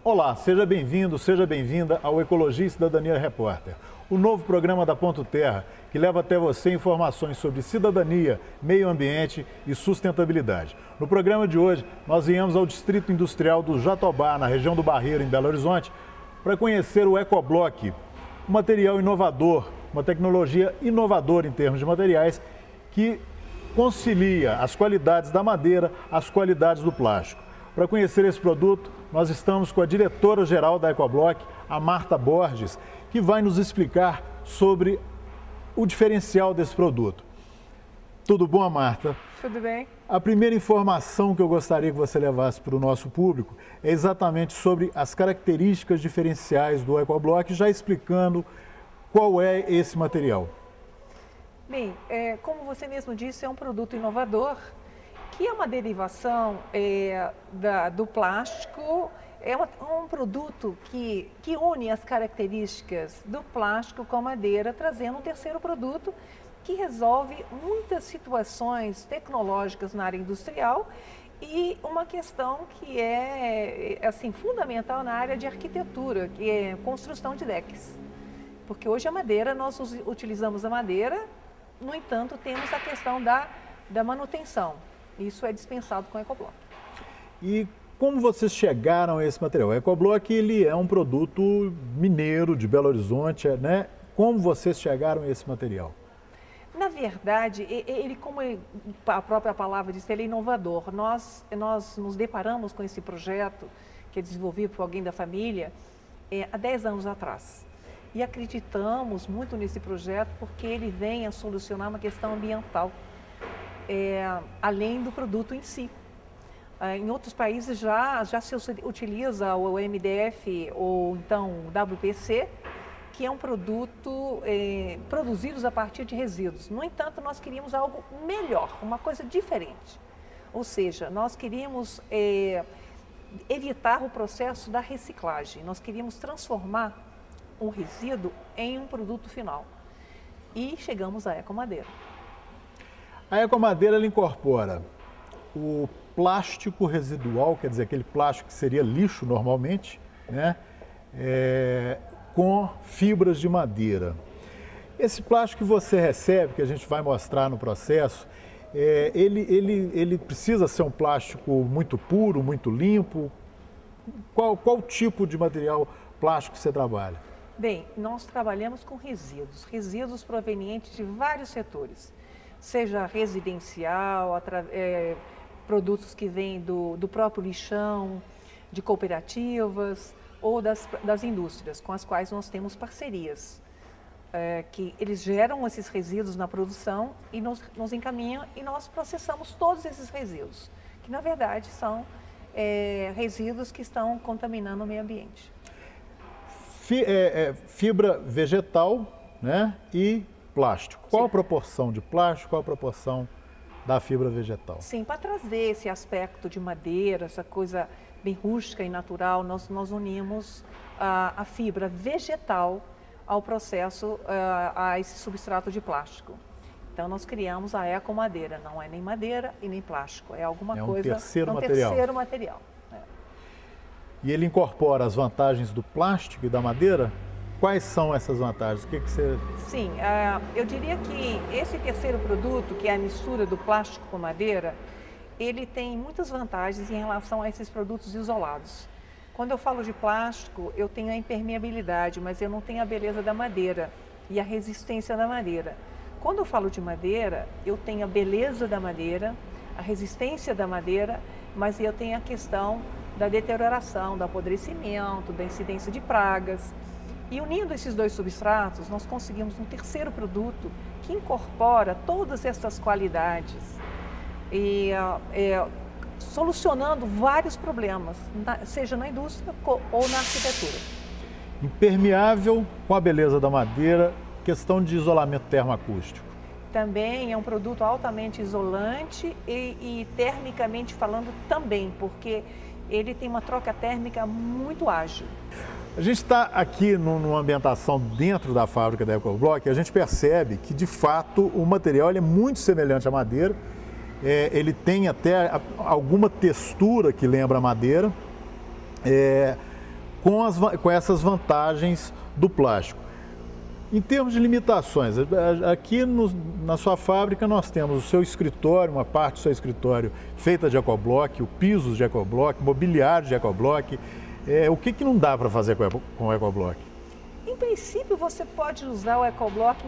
Olá, seja bem-vindo, seja bem-vinda ao Ecologia e Cidadania Repórter, o novo programa da Ponto Terra que leva até você informações sobre cidadania, meio ambiente e sustentabilidade. No programa de hoje, nós viemos ao Distrito Industrial do Jatobá, na região do Barreiro, em Belo Horizonte, para conhecer o Ecoblock, um material inovador, uma tecnologia inovadora em termos de materiais que concilia as qualidades da madeira às qualidades do plástico. Para conhecer esse produto, nós estamos com a diretora-geral da Ecoblock, a Marta Borges, que vai nos explicar sobre o diferencial desse produto. Tudo bom, Marta? Tudo bem. A primeira informação que eu gostaria que você levasse para o nosso público é exatamente sobre as características diferenciais do Ecoblock, já explicando qual é esse material. Bem, como você mesmo disse, é um produto inovador, que é uma derivação do plástico. É um produto que une as características do plástico com a madeira, trazendo um terceiro produto que resolve muitas situações tecnológicas na área industrial e uma questão que é assim, fundamental na área de arquitetura, que é construção de decks. Porque hoje a madeira, nós utilizamos a madeira, no entanto, temos a questão da manutenção. Isso é dispensado com o Ecoblock. E como vocês chegaram a esse material? O Ecoblock, ele é um produto mineiro de Belo Horizonte, né? Como vocês chegaram a esse material? Na verdade, ele, como a própria palavra diz, ele é inovador. Nós nos deparamos com esse projeto, que é desenvolvido por alguém da família, há 10 anos atrás. E acreditamos muito nesse projeto porque ele vem a solucionar uma questão ambiental, além do produto em si. Em outros países já se utiliza o MDF ou então o WPC, que é um produto produzido a partir de resíduos. No entanto, nós queríamos algo melhor, uma coisa diferente. Ou seja, nós queríamos evitar o processo da reciclagem. Nós queríamos transformar o resíduo em um produto final. E chegamos à Ecomadeira. A Ecomadeira, ela incorpora o plástico residual, quer dizer, aquele plástico que seria lixo normalmente, né? Com fibras de madeira. Esse plástico que você recebe, que a gente vai mostrar no processo, ele precisa ser um plástico muito puro, muito limpo? Qual tipo de material plástico você trabalha? Bem, nós trabalhamos com resíduos provenientes de vários setores, seja residencial, produtos que vêm do próprio lixão, de cooperativas ou das indústrias com as quais nós temos parcerias, que eles geram esses resíduos na produção e nos encaminham e nós processamos todos esses resíduos, que na verdade são resíduos que estão contaminando o meio ambiente. Fibra vegetal, né, e plástico. Qual a proporção de plástico, qual a proporção da fibra vegetal? Sim, para trazer esse aspecto de madeira, essa coisa bem rústica e natural, nós unimos a fibra vegetal ao processo, a esse substrato de plástico. Então, nós criamos a Ecomadeira. Não é nem madeira e nem plástico, é alguma coisa... Terceiro um material. terceiro material. E ele incorpora as vantagens do plástico e da madeira? Quais são essas vantagens? O que você... Sim, eu diria que esse terceiro produto, que é a mistura do plástico com madeira, ele tem muitas vantagens em relação a esses produtos isolados. Quando eu falo de plástico, eu tenho a impermeabilidade, mas eu não tenho a beleza da madeira e a resistência da madeira. Quando eu falo de madeira, eu tenho a beleza da madeira, a resistência da madeira, mas eu tenho a questão da deterioração, do apodrecimento, da incidência de pragas. E unindo esses dois substratos, nós conseguimos um terceiro produto que incorpora todas essas qualidades e solucionando vários problemas, seja na indústria ou na arquitetura. Impermeável com a beleza da madeira, questão de isolamento termoacústico. Também é um produto altamente isolante e termicamente falando também, porque ele tem uma troca térmica muito ágil. A gente está aqui numa ambientação dentro da fábrica da Ecoblock e a gente percebe que, de fato, o material é muito semelhante à madeira ele tem até alguma textura que lembra madeira, com essas vantagens do plástico. Em termos de limitações, aqui na sua fábrica nós temos o seu escritório, uma parte do seu escritório feita de ecoblock, o piso de ecoblock, mobiliário de ecoblock. O que não dá para fazer com o ecoblock? Em princípio, você pode usar o ecoblock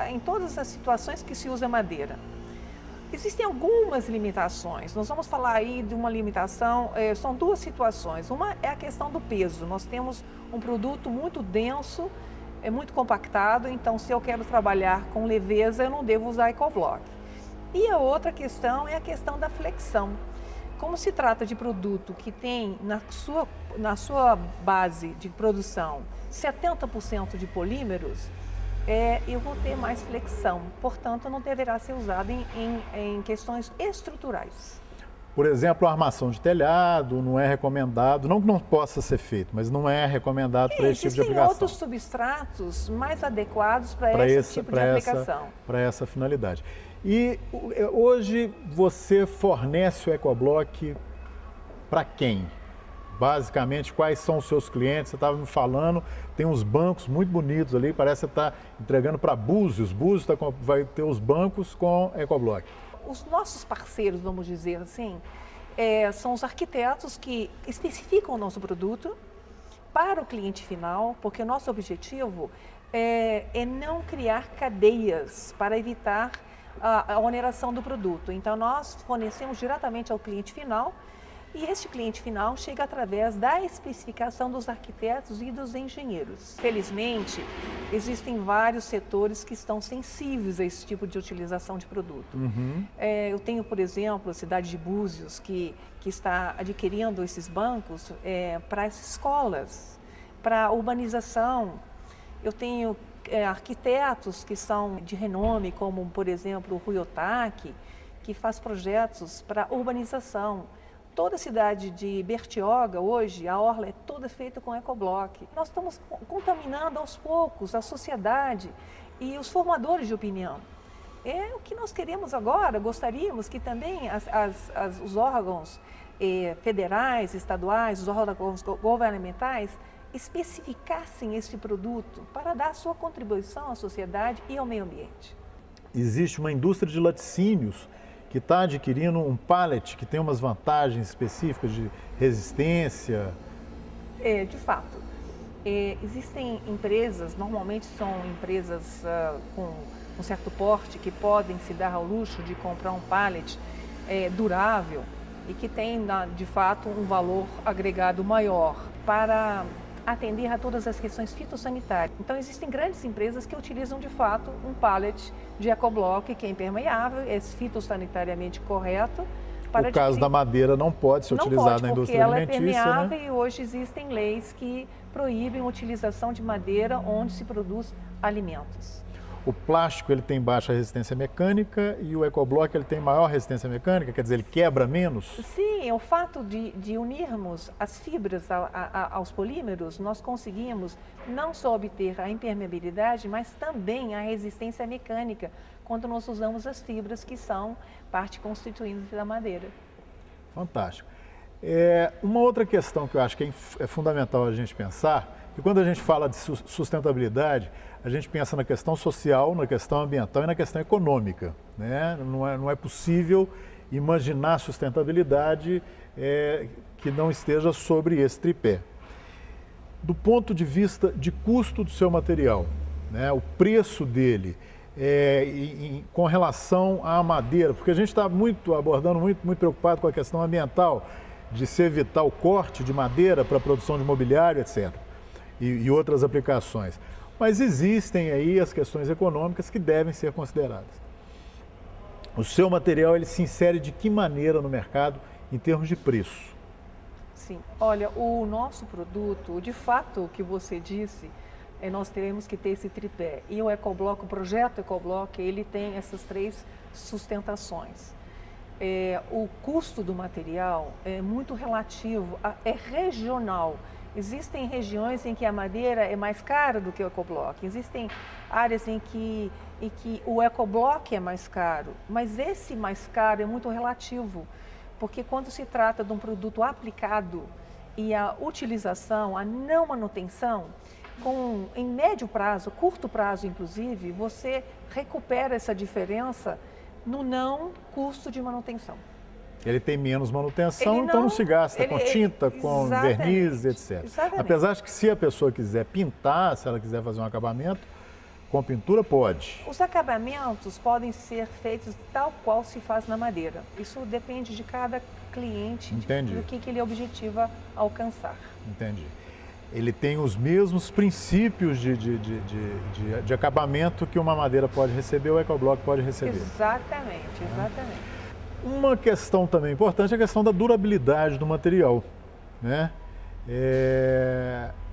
em todas as situações que se usa madeira. Existem algumas limitações. Nós vamos falar aí de uma limitação, são duas situações. Uma é a questão do peso. Nós temos um produto muito denso, muito compactado, então se eu quero trabalhar com leveza, eu não devo usar ecoblock. E a outra questão é a questão da flexão. Como se trata de produto que tem na sua base de produção 70% de polímeros, eu vou ter mais flexão, portanto não deverá ser usado em questões estruturais. Por exemplo, a armação de telhado não é recomendado, não que não possa ser feito, mas não é recomendado para esse tipo de aplicação. Existem outros substratos mais adequados para esse tipo de aplicação. Para essa finalidade. E hoje você fornece o ecoblock para quem? Basicamente, quais são os seus clientes? Você estava me falando, tem uns bancos muito bonitos ali, parece que você está entregando para Búzios. Búzios vai ter os bancos com ecoblock. Os nossos parceiros, vamos dizer assim, são os arquitetos que especificam o nosso produto para o cliente final, porque o nosso objetivo é não criar cadeias para evitar a oneração do produto. Então, nós fornecemos diretamente ao cliente final e este cliente final chega através da especificação dos arquitetos e dos engenheiros. Felizmente, existem vários setores que estão sensíveis a esse tipo de utilização de produto. Uhum. Eu tenho, por exemplo, a cidade de Búzios, que está adquirindo esses bancos para as escolas, para a urbanização. Eu tenho arquitetos que são de renome, como, por exemplo, o Rui Otaki, que faz projetos para urbanização. Toda a cidade de Bertioga, hoje, a orla é toda feita com ecoblock. Nós estamos contaminando aos poucos a sociedade e os formadores de opinião. É o que nós queremos agora, gostaríamos que também os órgãos federais, estaduais, os órgãos governamentais especificassem este produto para dar sua contribuição à sociedade e ao meio ambiente. Existe uma indústria de laticínios que está adquirindo um pallet que tem umas vantagens específicas de resistência? De fato. Existem empresas, normalmente são empresas com um certo porte, que podem se dar ao luxo de comprar um pallet durável e que tem, de fato, um valor agregado maior para atender a todas as questões fitossanitárias. Então, existem grandes empresas que utilizam, de fato, um pallet de ecoblock que é impermeável, é fitossanitariamente correto. O caso da madeira não pode ser utilizado na indústria alimentícia, porque ela é né? permeável e hoje existem leis que proíbem a utilização de madeira onde se produz alimentos. O plástico ele tem baixa resistência mecânica e o ecoblock ele tem maior resistência mecânica, quer dizer, ele quebra menos? Sim, o fato de unirmos as fibras aos polímeros, nós conseguimos não só obter a impermeabilidade, mas também a resistência mecânica, quando nós usamos as fibras que são parte constituinte da madeira. Fantástico. Uma outra questão que eu acho que é fundamental a gente pensar, que quando a gente fala de sustentabilidade, a gente pensa na questão social, na questão ambiental e na questão econômica, né? Não é possível imaginar sustentabilidade que não esteja sobre esse tripé. Do ponto de vista de custo do seu material, né? O preço dele, com relação à madeira, porque a gente está abordando muito preocupado com a questão ambiental, de se evitar o corte de madeira para a produção de mobiliário, etc. E outras aplicações. Mas existem aí as questões econômicas que devem ser consideradas. O seu material ele se insere de que maneira no mercado em termos de preço? Sim, olha, o nosso produto, de fato, o que você disse, nós teremos que ter esse tripé. E o ecoblock, o projeto ecoblock, ele tem essas três sustentações. O custo do material é muito relativo, é regional. Existem regiões em que a madeira é mais cara do que o ecoblock. Existem áreas em que e que o EcoBlock é mais caro, mas esse mais caro é muito relativo, porque quando se trata de um produto aplicado e a utilização, a não manutenção, em médio prazo, curto prazo inclusive, você recupera essa diferença no não custo de manutenção. Ele tem menos manutenção, então não se gasta com tinta, com verniz, etc. Exatamente. Apesar de que se a pessoa quiser pintar, se ela quiser fazer um acabamento, com pintura pode. Os acabamentos podem ser feitos tal qual se faz na madeira. Isso depende de cada cliente, do que ele objetiva alcançar. Entendi. Ele tem os mesmos princípios de acabamento que uma madeira pode receber, o EcoBlock pode receber. Exatamente, exatamente. Uma questão também importante é a questão da durabilidade do material, né?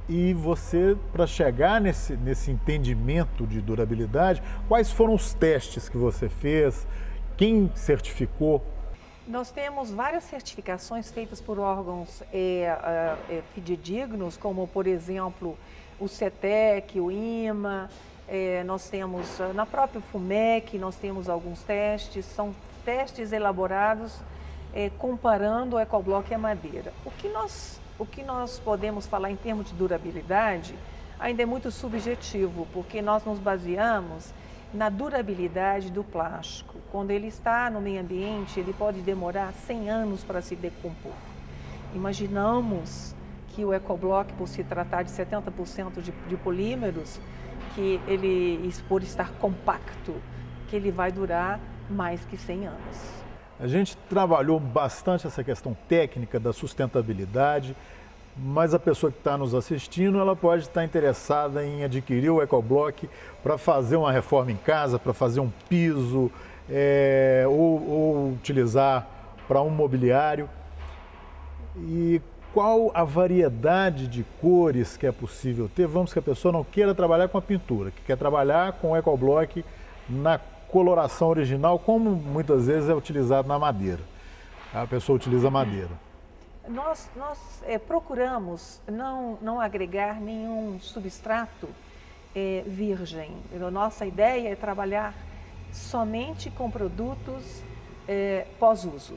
E você, para chegar nesse entendimento de durabilidade, quais foram os testes que você fez? Quem certificou? Nós temos várias certificações feitas por órgãos fidedignos, como, por exemplo, o CETEC, o IMA. Nós temos, na própria FUMEC, nós temos alguns testes, são testes elaborados comparando o EcoBlock e a madeira. O que nós podemos falar em termos de durabilidade ainda é muito subjetivo, porque nós nos baseamos na durabilidade do plástico. Quando ele está no meio ambiente, ele pode demorar 100 anos para se decompor. Imaginamos que o EcoBlock, por se tratar de 70% de polímeros, que ele, por estar compacto, que ele vai durar mais que 100 anos. A gente trabalhou bastante essa questão técnica da sustentabilidade, mas a pessoa que está nos assistindo, ela pode estar interessada em adquirir o EcoBlock para fazer uma reforma em casa, para fazer um piso, ou utilizar para um mobiliário. E qual a variedade de cores que é possível ter? Vamos que a pessoa não queira trabalhar com a pintura, que quer trabalhar com o EcoBlock na coloração original, como muitas vezes é utilizado na madeira. A pessoa utiliza madeira. Nós procuramos não agregar nenhum substrato virgem. A nossa ideia é trabalhar somente com produtos pós-uso.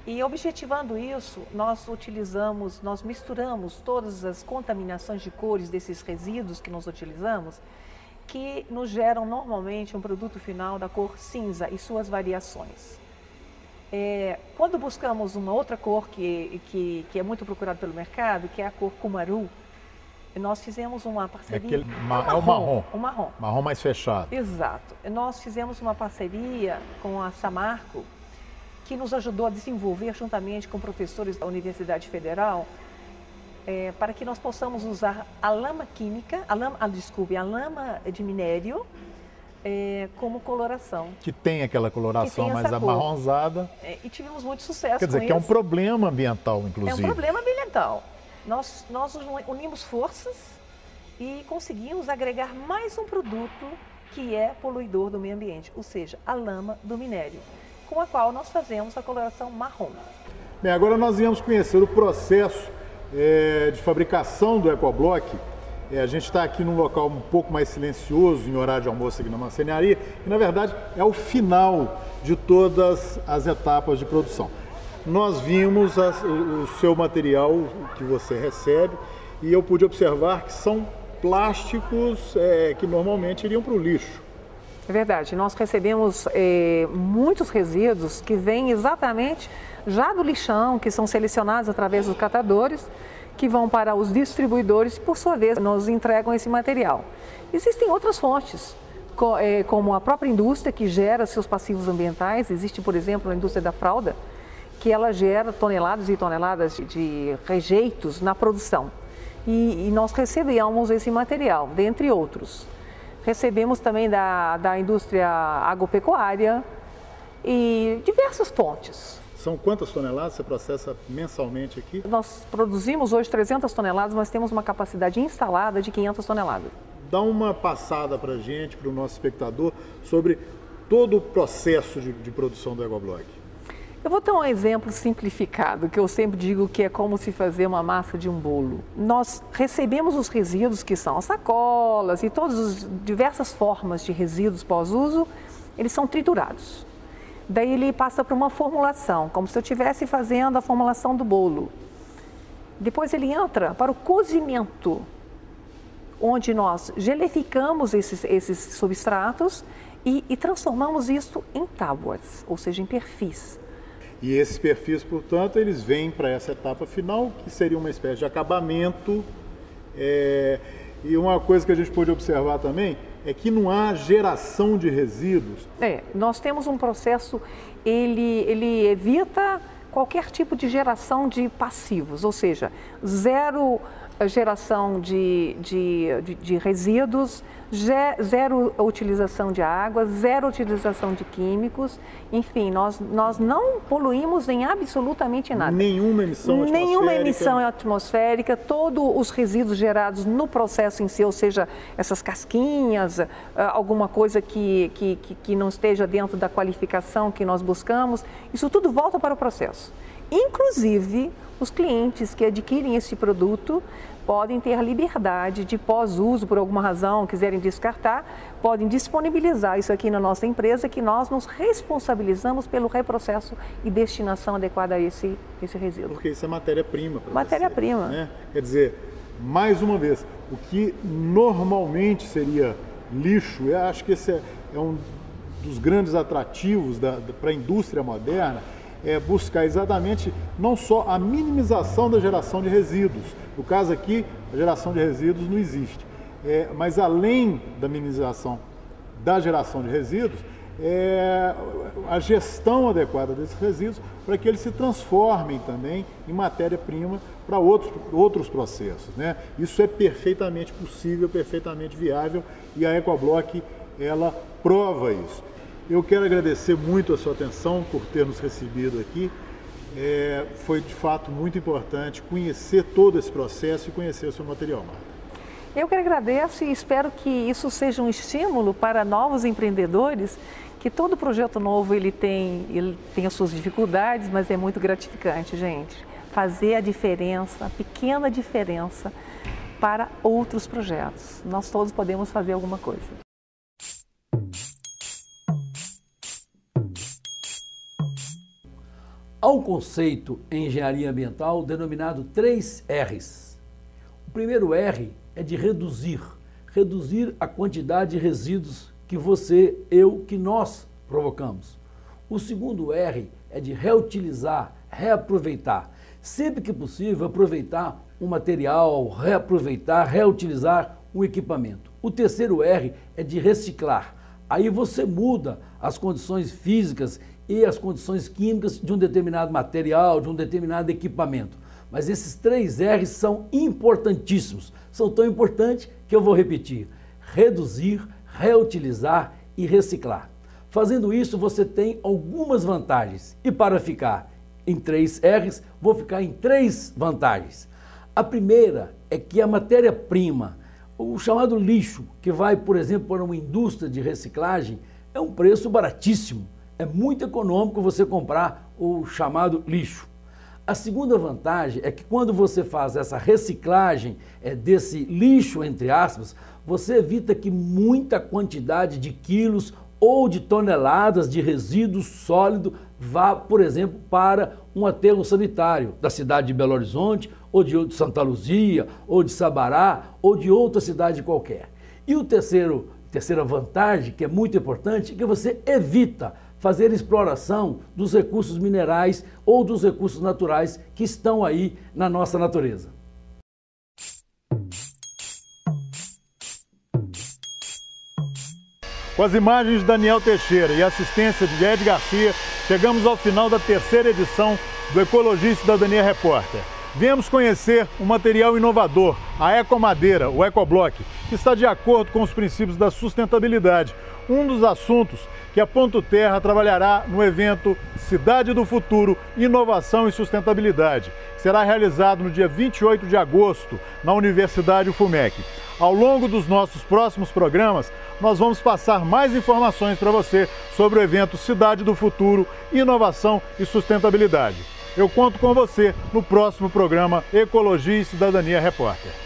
E objetivando isso, nós misturamos todas as contaminações de cores desses resíduos que nós utilizamos, que nos geram normalmente um produto final da cor cinza e suas variações. Quando buscamos uma outra cor que é muito procurada pelo mercado, que é a cor Cumaru, nós fizemos uma parceria... É o marrom. O marrom. Marrom mais fechado. Exato. Nós fizemos uma parceria com a Samarco, que nos ajudou a desenvolver, juntamente com professores da Universidade Federal, para que nós possamos usar a lama química, a lama de minério, como coloração. Que tem aquela coloração mais amarronzada. E tivemos muito sucesso. Quer dizer, que é um problema ambiental, inclusive. É um problema ambiental. Nós unimos forças e conseguimos agregar mais um produto que é poluidor do meio ambiente, ou seja, a lama do minério, com a qual nós fazemos a coloração marrom. Bem, agora nós viemos conhecer o processo de fabricação do EcoBlock. A gente está aqui num local um pouco mais silencioso, em horário de almoço aqui na marcenaria, e na verdade é o final de todas as etapas de produção. Nós vimos o seu material que você recebe e eu pude observar que são plásticos que normalmente iriam para o lixo. É verdade, nós recebemos muitos resíduos que vêm exatamente já do lixão, que são selecionados através dos catadores, que vão para os distribuidores e, por sua vez, nos entregam esse material. Existem outras fontes, como a própria indústria, que gera seus passivos ambientais. Existe, por exemplo, a indústria da fralda, que ela gera toneladas e toneladas de rejeitos na produção. E nós recebemos esse material, dentre outros. Recebemos também da indústria agropecuária e diversas fontes. São quantas toneladas você processa mensalmente aqui? Nós produzimos hoje 300 toneladas, mas temos uma capacidade instalada de 500 toneladas. Dá uma passada para a gente, para o nosso espectador, sobre todo o processo de produção do EcoBlock. Eu vou dar um exemplo simplificado, que eu sempre digo que é como se fazer uma massa de um bolo. Nós recebemos os resíduos, que são as sacolas e todas as diversas formas de resíduos pós-uso, eles são triturados. Daí ele passa para uma formulação, como se eu estivesse fazendo a formulação do bolo. Depois ele entra para o cozimento, onde nós gelificamos esses substratos e transformamos isso em tábuas, ou seja, em perfis. E esses perfis, portanto, eles vêm para essa etapa final, que seria uma espécie de acabamento. E uma coisa que a gente pode observar também é que não há geração de resíduos. Nós temos um processo, ele evita qualquer tipo de geração de passivos, ou seja, zero geração de resíduos, zero utilização de água, zero utilização de químicos, enfim, nós não poluímos em absolutamente nada. Nenhuma emissão atmosférica. Nenhuma emissão atmosférica, todos os resíduos gerados no processo em si, ou seja, essas casquinhas, alguma coisa que não esteja dentro da qualificação que nós buscamos, isso tudo volta para o processo. Inclusive, os clientes que adquirem esse produto podem ter a liberdade de, pós-uso, por alguma razão, quiserem descartar, podem disponibilizar isso aqui na nossa empresa, que nós nos responsabilizamos pelo reprocesso e destinação adequada a esse resíduo. Porque isso é matéria-prima. Matéria-prima. Né? Quer dizer, mais uma vez, o que normalmente seria lixo, eu acho que esse é um dos grandes atrativos para a indústria moderna, é buscar exatamente não só a minimização da geração de resíduos. No caso aqui, a geração de resíduos não existe. Mas além da minimização da geração de resíduos, a gestão adequada desses resíduos para que eles se transformem também em matéria-prima para outros processos, né? Isso é perfeitamente possível, perfeitamente viável, e a Ecobloc, ela prova isso. Eu quero agradecer muito a sua atenção por ter nos recebido aqui. Foi de fato muito importante conhecer todo esse processo e conhecer o seu material, Marta. Eu que agradeço e espero que isso seja um estímulo para novos empreendedores, que todo projeto novo ele tem as suas dificuldades, mas é muito gratificante, gente. Fazer a diferença, a pequena diferença para outros projetos. Nós todos podemos fazer alguma coisa. Há um conceito em engenharia ambiental denominado 3 R's. O primeiro R é de reduzir a quantidade de resíduos que você, eu, que nós provocamos. O segundo R é de reutilizar, reaproveitar. Sempre que possível, aproveitar um material, reaproveitar, reutilizar um equipamento. O terceiro R é de reciclar. Aí você muda as condições físicas e as condições químicas de um determinado material, de um determinado equipamento. Mas esses 3 R's são importantíssimos. São tão importantes que eu vou repetir. Reduzir, reutilizar e reciclar. Fazendo isso, você tem algumas vantagens. E para ficar em 3 R's, vou ficar em 3 vantagens. A primeira é que a matéria-prima, o chamado lixo, que vai, por exemplo, para uma indústria de reciclagem, é um preço baratíssimo. É muito econômico você comprar o chamado lixo. A segunda vantagem é que quando você faz essa reciclagem desse lixo, entre aspas, você evita que muita quantidade de quilos ou de toneladas de resíduo sólido vá, por exemplo, para um aterro sanitário da cidade de Belo Horizonte, ou de Santa Luzia, ou de Sabará, ou de outra cidade qualquer. E a terceira vantagem, que é muito importante, é que você evita fazer exploração dos recursos minerais ou dos recursos naturais que estão aí na nossa natureza. Com as imagens de Daniel Teixeira e a assistência de Ed Garcia, chegamos ao final da 3ª edição do Ecologia e Cidadania Repórter. Viemos conhecer um material inovador, a Ecomadeira, o Ecobloc, que está de acordo com os princípios da sustentabilidade, um dos assuntos que a Ponto Terra trabalhará no evento Cidade do Futuro, Inovação e Sustentabilidade, que será realizado no dia 28 de agosto na Universidade UFUMEC. Ao longo dos nossos próximos programas, nós vamos passar mais informações para você sobre o evento Cidade do Futuro, Inovação e Sustentabilidade. Eu conto com você no próximo programa Ecologia e Cidadania Repórter.